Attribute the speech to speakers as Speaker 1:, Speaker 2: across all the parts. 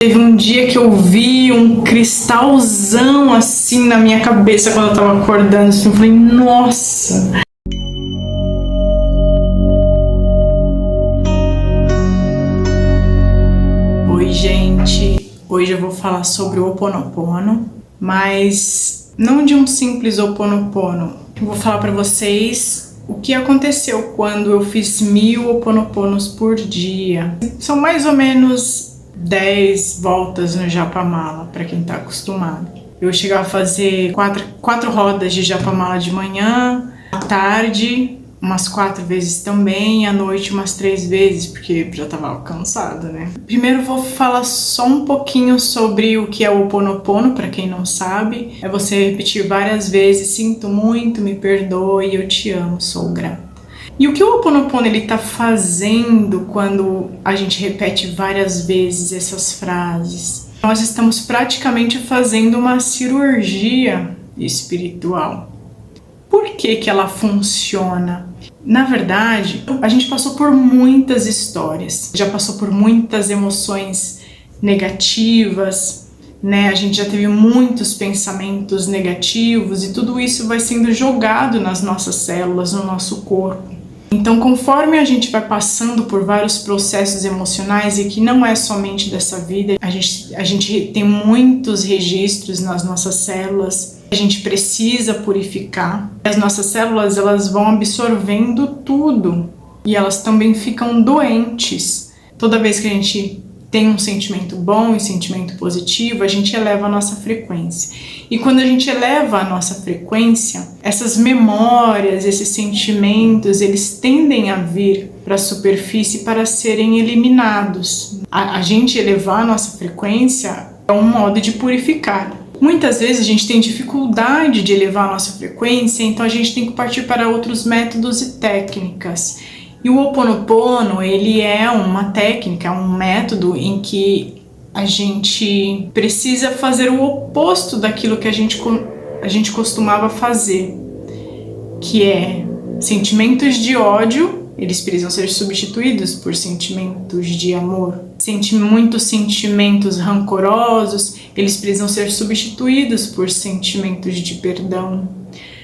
Speaker 1: Teve um dia que eu vi um cristalzão assim na minha cabeça quando eu tava acordando. Assim, eu falei, nossa! Oi, gente! Hoje eu vou falar sobre o Ho'oponopono, mas não de um simples Ho'oponopono. Eu vou falar pra vocês o que aconteceu quando eu fiz 1000 Ho'oponoponos por dia. São mais ou menos 10 voltas no Japamala, para quem tá acostumado. Eu chegava a fazer quatro rodas de Japamala de manhã, à tarde, umas 4 vezes também, à noite umas 3 vezes, porque já tava cansada, né? Primeiro vou falar só um pouquinho sobre o que é o Ho'oponopono, para quem não sabe. É você repetir várias vezes, sinto muito, me perdoe, eu te amo, sou grata. E o que o Ho'oponopono ele tá fazendo quando a gente repete várias vezes essas frases? Nós estamos praticamente fazendo uma cirurgia espiritual. Por que que ela funciona? Na verdade, a gente passou por muitas histórias, já passou por muitas emoções negativas, né? A gente já teve muitos pensamentos negativos e tudo isso vai sendo jogado nas nossas células, no nosso corpo. Então, conforme a gente vai passando por vários processos emocionais, e que não é somente dessa vida, a gente tem muitos registros nas nossas células, a gente precisa purificar. As nossas células, elas vão absorvendo tudo e elas também ficam doentes. Toda vez que a gente tem um sentimento bom e sentimento positivo, a gente eleva a nossa frequência. E quando a gente eleva a nossa frequência, essas memórias, esses sentimentos, eles tendem a vir para a superfície para serem eliminados. A gente elevar a nossa frequência é um modo de purificar. Muitas vezes a gente tem dificuldade de elevar a nossa frequência, então a gente tem que partir para outros métodos e técnicas. E o Ho'oponopono, ele é uma técnica, é um método em que a gente precisa fazer o oposto daquilo que a gente costumava fazer, que é sentimentos de ódio, eles precisam ser substituídos por sentimentos de amor. Muitos sentimentos rancorosos, eles precisam ser substituídos por sentimentos de perdão.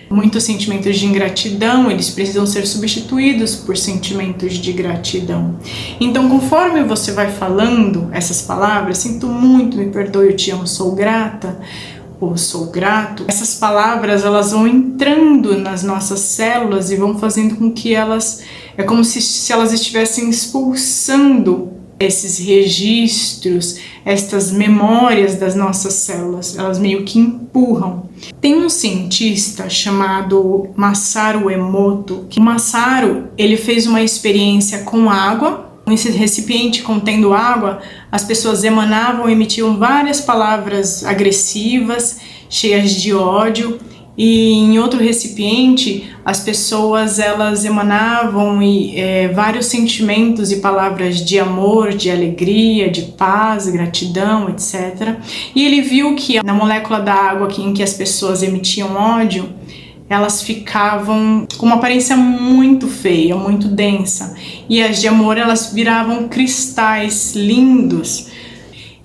Speaker 1: Muitos sentimentos de ingratidão, eles precisam ser substituídos por sentimentos de gratidão. Então, conforme você vai falando essas palavras, sinto muito, me perdoe, eu te amo, sou grata, ou sou grato, essas palavras, elas vão entrando nas nossas células e vão fazendo com que elas, é como se elas estivessem expulsando esses registros, estas memórias das nossas células, elas meio que empurram. Tem um cientista chamado Masaru Emoto, que o Masaru, ele fez uma experiência com água. Nesse recipiente contendo água, as pessoas emanavam, emitiam várias palavras agressivas, cheias de ódio, e em outro recipiente as pessoas elas emanavam vários sentimentos e palavras de amor, de alegria, de paz, gratidão, etc. E ele viu que na molécula da água em que as pessoas emitiam ódio, elas ficavam com uma aparência muito feia, muito densa, e as de amor elas viravam cristais lindos.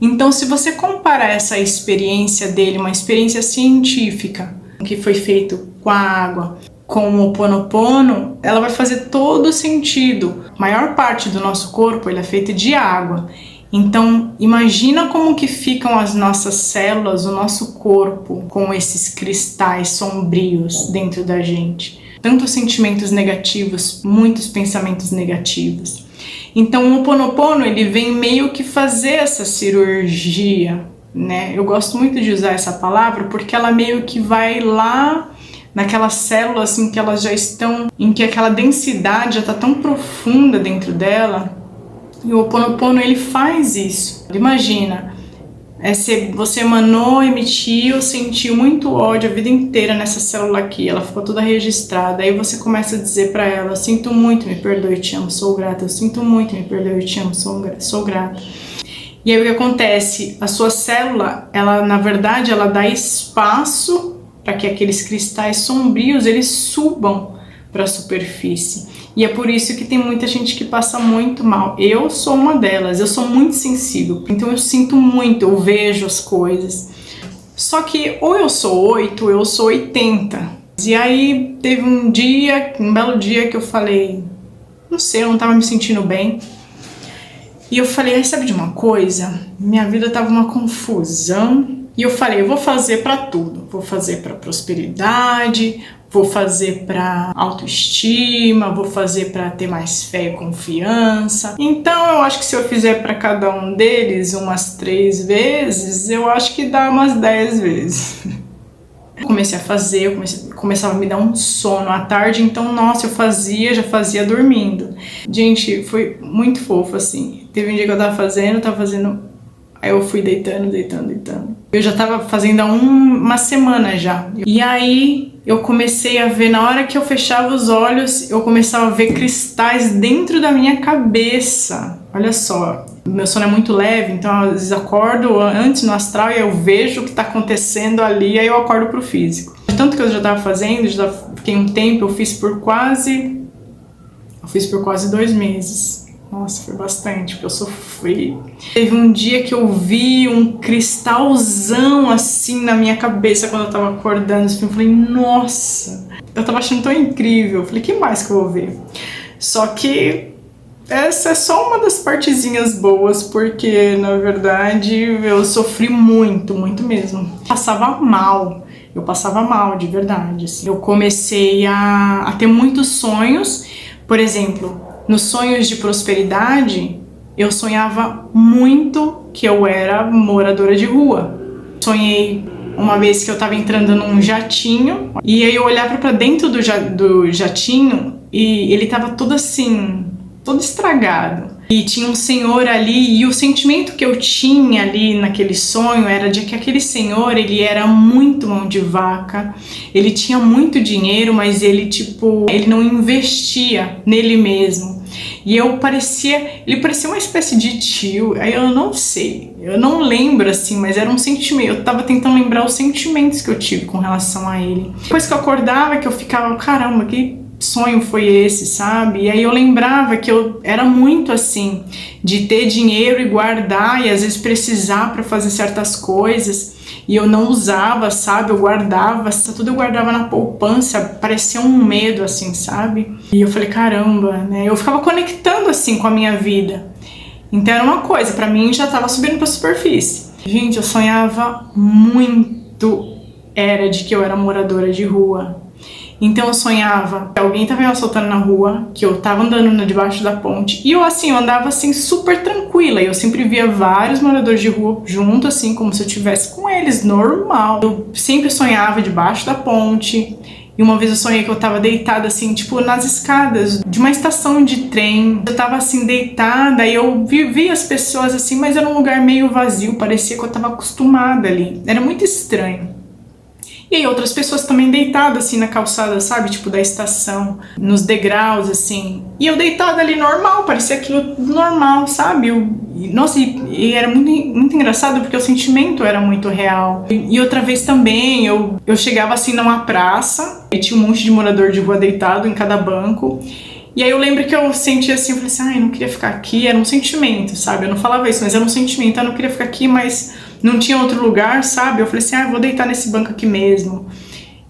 Speaker 1: Então, se você comparar essa experiência dele, uma experiência científica, que foi feito com a água, com o Ho'oponopono, ela vai fazer todo sentido. A maior parte do nosso corpo ele é feita de água. Então, imagina como que ficam as nossas células, o nosso corpo, com esses cristais sombrios dentro da gente. Tantos sentimentos negativos, muitos pensamentos negativos. Então, o Ho'oponopono, ele vem meio que fazer essa cirurgia, né? Eu gosto muito de usar essa palavra porque ela meio que vai lá naquelas células assim, que elas já estão, em que aquela densidade já está tão profunda dentro dela, e o Ho'oponopono ele faz isso. Imagina, você emanou, emitiu, sentiu muito ódio a vida inteira nessa célula aqui, ela ficou toda registrada, aí você começa a dizer para ela, sinto muito, me perdoe, te amo, sou grata, eu sinto muito, me perdoe, te amo, sou grata. E aí o que acontece? A sua célula, ela na verdade, ela dá espaço para que aqueles cristais sombrios, eles subam para a superfície. E é por isso que tem muita gente que passa muito mal. Eu sou uma delas, eu sou muito sensível, então eu sinto muito, eu vejo as coisas. Só que ou eu sou 8 ou eu sou 80. E aí teve um belo dia que eu falei, não sei, eu não tava me sentindo bem. E eu falei, sabe de uma coisa? Minha vida tava uma confusão. E eu falei, eu vou fazer pra tudo. Vou fazer pra prosperidade, vou fazer pra autoestima, vou fazer pra ter mais fé e confiança. Então eu acho que se eu fizer pra cada um deles umas 3 vezes, eu acho que dá umas 10 vezes. Comecei a fazer, começava a me dar um sono à tarde, então, nossa, já fazia dormindo. Gente, foi muito fofo, assim. Teve um dia que eu tava fazendo, aí eu fui deitando. Eu já tava fazendo há uma semana já. E aí eu comecei a ver, na hora que eu fechava os olhos, eu começava a ver cristais dentro da minha cabeça. Olha só, meu sono é muito leve, então às vezes acordo antes no astral e eu vejo o que tá acontecendo ali, aí eu acordo pro físico. Tanto que eu já tava fazendo, já fiquei um tempo, eu fiz por quase 2 meses. Nossa, foi bastante, porque eu sofri. Teve um dia que eu vi um cristalzão assim na minha cabeça quando eu tava acordando. Eu falei, nossa, eu tava achando tão incrível. Eu falei, que mais que eu vou ver? Só que essa é só uma das partezinhas boas, porque na verdade eu sofri muito mesmo. Eu passava mal de verdade. Assim. Eu comecei a ter muitos sonhos, por exemplo, nos sonhos de prosperidade, eu sonhava muito que eu era moradora de rua. Sonhei uma vez que eu tava entrando num jatinho, e aí eu olhava pra dentro do jatinho e ele tava todo assim, todo estragado. E tinha um senhor ali, e o sentimento que eu tinha ali naquele sonho era de que aquele senhor, ele era muito mão de vaca, ele tinha muito dinheiro, mas ele não investia nele mesmo. E ele parecia uma espécie de tio, aí eu não sei, eu não lembro assim, mas era um sentimento, eu tava tentando lembrar os sentimentos que eu tive com relação a ele. Depois que eu acordava, que eu ficava, caramba, que sonho foi esse, sabe? E aí eu lembrava que eu era muito assim, de ter dinheiro e guardar, e às vezes precisar para fazer certas coisas, e eu não usava, sabe? Eu guardava, tudo eu guardava na poupança, parecia um medo assim, sabe? E eu falei, caramba, né? Eu ficava conectando assim com a minha vida. Então era uma coisa, pra mim já tava subindo pra superfície. Gente, eu sonhava muito, era de que eu era moradora de rua. Então eu sonhava que alguém tava me assaltando na rua, que eu tava andando debaixo da ponte, e eu andava assim super tranquila, e eu sempre via vários moradores de rua junto, assim, como se eu estivesse com eles, normal. Eu sempre sonhava debaixo da ponte, e uma vez eu sonhei que eu tava deitada assim, tipo, nas escadas de uma estação de trem. Eu tava assim, deitada, e eu vi as pessoas assim, mas era um lugar meio vazio, parecia que eu tava acostumada ali, era muito estranho. E aí outras pessoas também deitadas assim na calçada, sabe? Tipo da estação, nos degraus assim. E eu deitada ali normal, parecia aquilo normal, sabe? Nossa, e era muito engraçado porque o sentimento era muito real. E outra vez também, eu chegava assim numa praça e tinha um monte de morador de rua deitado em cada banco. E aí eu lembro que eu sentia assim, eu falei assim, eu não queria ficar aqui, era um sentimento, sabe? Eu não falava isso, mas era um sentimento, eu não queria ficar aqui, mas não tinha outro lugar, sabe? Eu falei assim, eu vou deitar nesse banco aqui mesmo.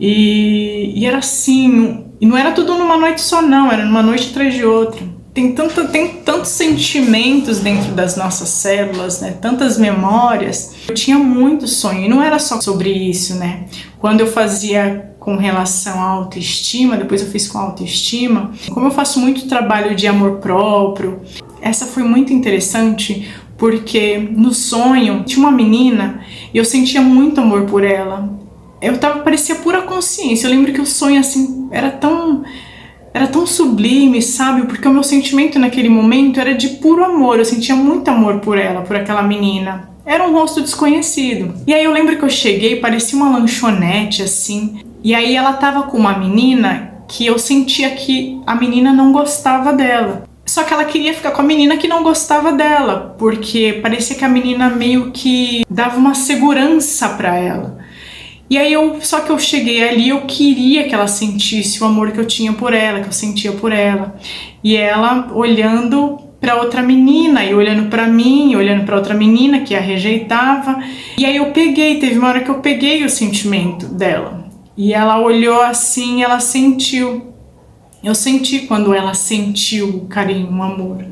Speaker 1: E era assim, e não era tudo numa noite só não, era numa noite atrás de outra. Tem tantos sentimentos dentro das nossas células, né? Tantas memórias. Eu tinha muito sonho, e não era só sobre isso, né? Quando eu fazia com relação à autoestima, depois eu fiz com autoestima, como eu faço muito trabalho de amor próprio, essa foi muito interessante, porque no sonho tinha uma menina e eu sentia muito amor por ela. Parecia pura consciência. Eu lembro que o sonho assim era tão sublime, sabe? Porque o meu sentimento naquele momento era de puro amor. Eu sentia muito amor por ela, por aquela menina. Era um rosto desconhecido. E aí eu lembro que eu cheguei, parecia uma lanchonete assim. E aí ela tava com uma menina que eu sentia que a menina não gostava dela. Só que ela queria ficar com a menina que não gostava dela, porque parecia que a menina meio que dava uma segurança pra ela. E aí só que eu cheguei ali, eu queria que ela sentisse o amor que eu tinha por ela, que eu sentia por ela. E ela olhando para outra menina e olhando para mim, olhando para outra menina que a rejeitava. E aí teve uma hora que eu peguei o sentimento dela. E ela olhou assim, ela sentiu. Eu senti quando ela sentiu o carinho, o amor.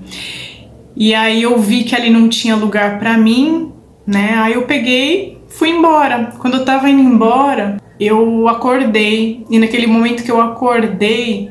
Speaker 1: E aí eu vi que ali não tinha lugar para mim, né? Aí eu fui embora. Quando eu tava indo embora, eu acordei. E naquele momento que eu acordei,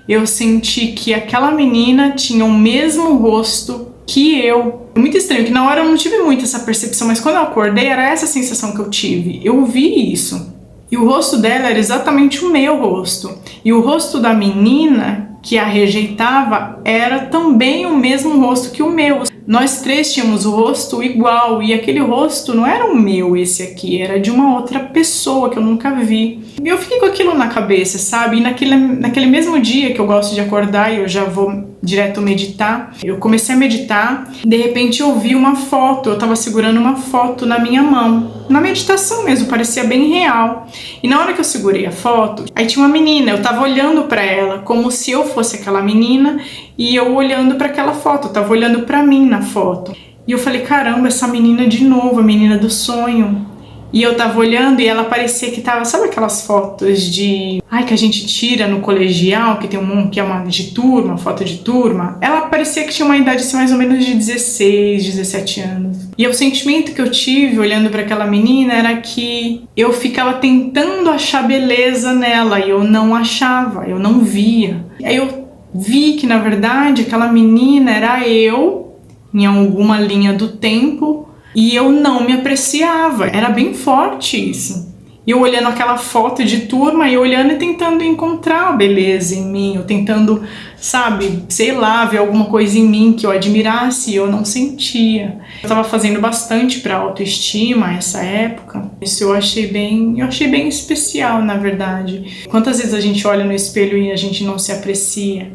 Speaker 1: eu senti que aquela menina tinha o mesmo rosto que eu. Muito estranho, que na hora eu não tive muito essa percepção, mas quando eu acordei era essa sensação que eu tive. Eu vi isso. E o rosto dela era exatamente o meu rosto. E o rosto da menina que a rejeitava era também o mesmo rosto que o meu. Nós três tínhamos o rosto igual, e aquele rosto não era o meu, esse aqui, era de uma outra pessoa que eu nunca vi. E eu fiquei com aquilo na cabeça, sabe? E naquele mesmo dia que eu gosto de acordar e eu já vou direto meditar, eu comecei a meditar, de repente eu vi uma foto, eu tava segurando uma foto na minha mão, na meditação mesmo, parecia bem real. E na hora que eu segurei a foto, aí tinha uma menina, eu tava olhando pra ela, como se eu fosse aquela menina, e eu olhando pra aquela foto, eu tava olhando pra mim na foto. E eu falei, caramba, essa menina de novo, a menina do sonho. E eu tava olhando e ela parecia que tava, sabe aquelas fotos que a gente tira no colegial, que tem que é uma de turma, foto de turma? Ela parecia que tinha uma idade assim, mais ou menos de 16, 17 anos. E o sentimento que eu tive olhando para aquela menina era que eu ficava tentando achar beleza nela e eu não achava, eu não via. Aí eu vi que na verdade aquela menina era eu, em alguma linha do tempo, e eu não me apreciava, era bem forte isso. E eu olhando aquela foto de turma e olhando e tentando encontrar a beleza em mim, eu tentando, sabe, sei lá, ver alguma coisa em mim que eu admirasse e eu não sentia. Eu tava fazendo bastante para autoestima essa época. Isso eu achei bem especial, na verdade. Quantas vezes a gente olha no espelho e a gente não se aprecia?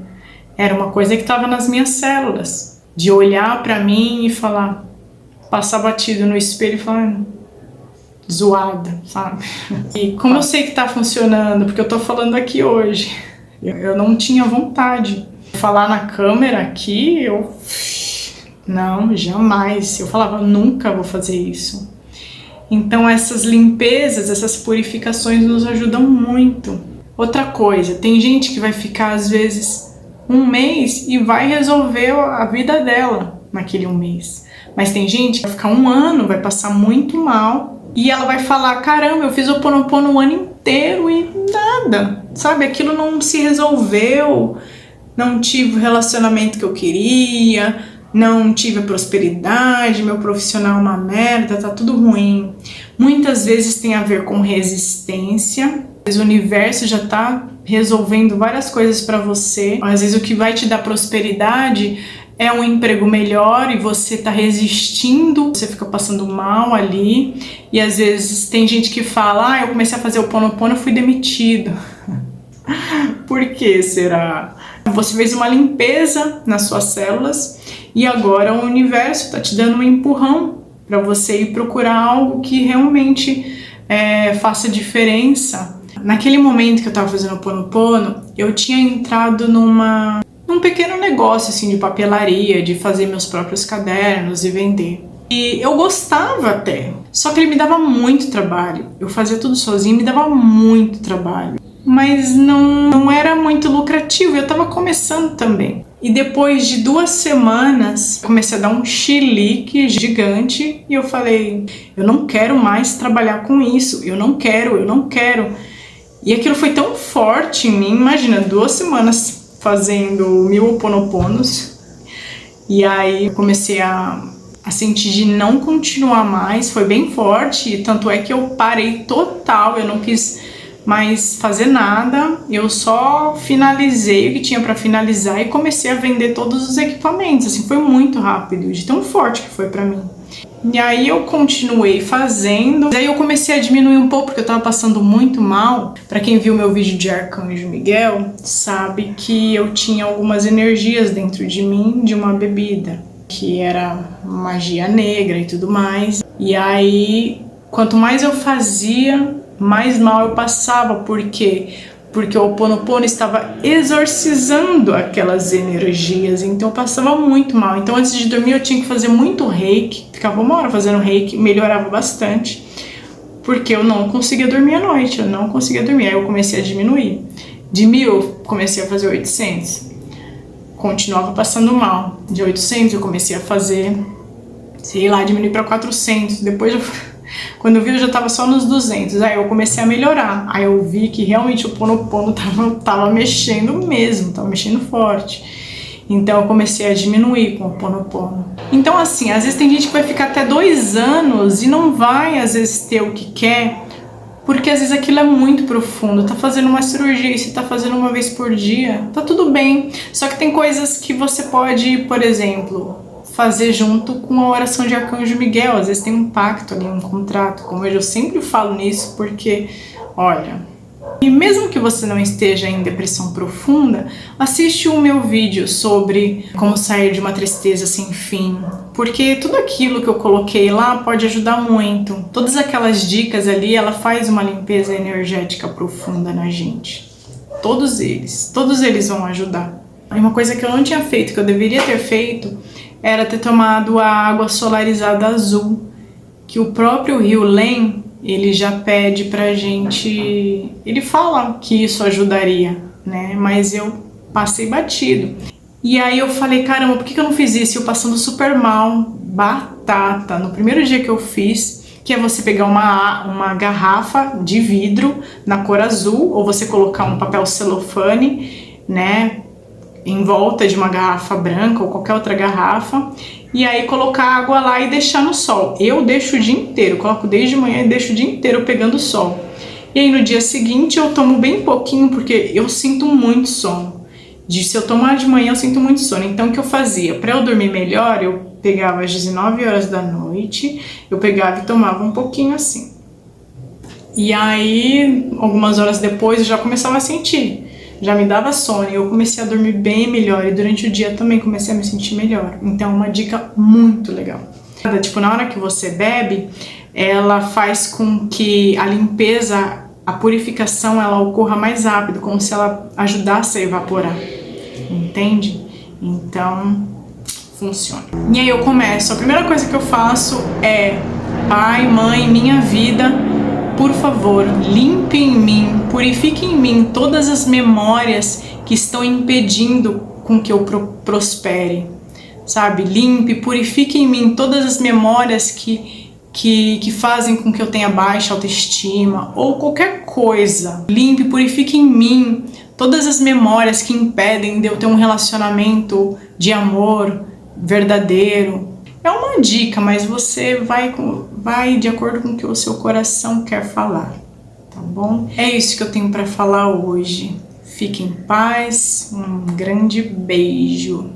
Speaker 1: Era uma coisa que tava nas minhas células, de olhar para mim e falar, passar batido no espelho e falar zoada, sabe? E como eu sei que tá funcionando, porque eu tô falando aqui hoje, eu não tinha vontade. Falar na câmera aqui, não, jamais. Eu falava, nunca vou fazer isso. Então essas limpezas, essas purificações nos ajudam muito. Outra coisa, tem gente que vai ficar às vezes um mês e vai resolver a vida dela naquele um mês. Mas tem gente que vai ficar um ano, vai passar muito mal e ela vai falar, caramba, eu fiz o Ho'oponopono o ano inteiro e nada, sabe? Aquilo não se resolveu, não tive o relacionamento que eu queria, não tive a prosperidade, meu profissional é uma merda, tá tudo ruim. Muitas vezes tem a ver com resistência, o universo já tá resolvendo várias coisas para você. Às vezes o que vai te dar prosperidade é um emprego melhor e você tá resistindo, você fica passando mal ali. E às vezes tem gente que fala, eu comecei a fazer o Ho'oponopono, eu fui demitido. Por que será? Você fez uma limpeza nas suas células e agora o universo tá te dando um empurrão para você ir procurar algo que realmente faça diferença. Naquele momento que eu tava fazendo o Ho'oponopono, eu tinha entrado num pequeno negócio assim de papelaria, de fazer meus próprios cadernos e vender. E eu gostava até, só que ele me dava muito trabalho. Eu fazia tudo sozinho, me dava muito trabalho. Mas não era muito lucrativo, eu tava começando também. E depois de 2 semanas, comecei a dar um chilique gigante e eu falei, eu não quero mais trabalhar com isso, eu não quero. E aquilo foi tão forte em mim, imagina, 2 semanas fazendo 1000 Ho'oponoponos, e aí eu comecei a sentir de não continuar mais, foi bem forte, tanto é que eu parei total, eu não quis mais fazer nada, eu só finalizei o que tinha para finalizar e comecei a vender todos os equipamentos, assim, foi muito rápido, de tão forte que foi para mim. E aí eu continuei fazendo, daí eu comecei a diminuir um pouco porque eu tava passando muito mal. Pra quem viu meu vídeo de Arcanjo Miguel, sabe que eu tinha algumas energias dentro de mim de uma bebida, que era magia negra e tudo mais. E aí, quanto mais eu fazia, mais mal eu passava. Por quê? Porque o Ho'oponopono estava exorcizando aquelas energias, então eu passava muito mal. Então antes de dormir eu tinha que fazer muito reiki, ficava 1 hora fazendo reiki, melhorava bastante, porque eu não conseguia dormir à noite, eu não conseguia dormir. Aí eu comecei a diminuir, de 1000 eu comecei a fazer 800, continuava passando mal. De 800 eu comecei a fazer, sei lá, diminuir para 400, depois quando eu vi eu já tava só nos 200, aí eu comecei a melhorar, aí eu vi que realmente o Ho'oponopono tava mexendo mesmo, tava mexendo forte, então eu comecei a diminuir com o Ho'oponopono. Então assim, às vezes tem gente que vai ficar até 2 anos e não vai às vezes ter o que quer, porque às vezes aquilo é muito profundo, tá fazendo uma cirurgia e você tá fazendo uma vez por dia, tá tudo bem, só que tem coisas que você pode, por exemplo, fazer junto com a oração de Arcanjo Miguel. Às vezes tem um pacto ali, um contrato, como eu sempre falo nisso, porque, olha, e mesmo que você não esteja em depressão profunda, assiste o meu vídeo sobre como sair de uma tristeza sem fim, porque tudo aquilo que eu coloquei lá pode ajudar muito. Todas aquelas dicas ali, ela faz uma limpeza energética profunda na gente. Todos eles vão ajudar. E uma coisa que eu não tinha feito, que eu deveria ter feito, era ter tomado a água solarizada azul, que o próprio Rio Len, ele já pede pra gente, ele fala que isso ajudaria, né? Mas eu passei batido. E aí eu falei, caramba, por que eu não fiz isso? Eu passando super mal, batata, no primeiro dia que eu fiz, que é você pegar uma garrafa de vidro na cor azul, ou você colocar um papel celofane, né, em volta de uma garrafa branca ou qualquer outra garrafa, e aí colocar água lá e deixar no sol. Eu deixo o dia inteiro, coloco desde manhã e deixo o dia inteiro pegando sol. E aí no dia seguinte eu tomo bem pouquinho, porque eu sinto muito sono. Se eu tomar de manhã eu sinto muito sono. Então o que eu fazia? Para eu dormir melhor, eu pegava às 19 horas da noite, eu pegava e tomava um pouquinho assim. E aí, algumas horas depois, eu já começava a sentir. Já me dava sono e eu comecei a dormir bem melhor, e durante o dia também comecei a me sentir melhor. Então, uma dica muito legal. Tipo, na hora que você bebe, ela faz com que a limpeza, a purificação, ela ocorra mais rápido, como se ela ajudasse a evaporar, entende? Então, funciona. E aí eu começo, a primeira coisa que eu faço é: Pai, Mãe, minha vida, por favor, limpe em mim, purifique em mim todas as memórias que estão impedindo com que eu prospere, sabe? Limpe, purifique em mim todas as memórias que fazem com que eu tenha baixa autoestima ou qualquer coisa. Limpe, purifique em mim todas as memórias que impedem de eu ter um relacionamento de amor verdadeiro. É uma dica, mas você vai de acordo com o que o seu coração quer falar, tá bom? É isso que eu tenho para falar hoje. Fique em paz, um grande beijo.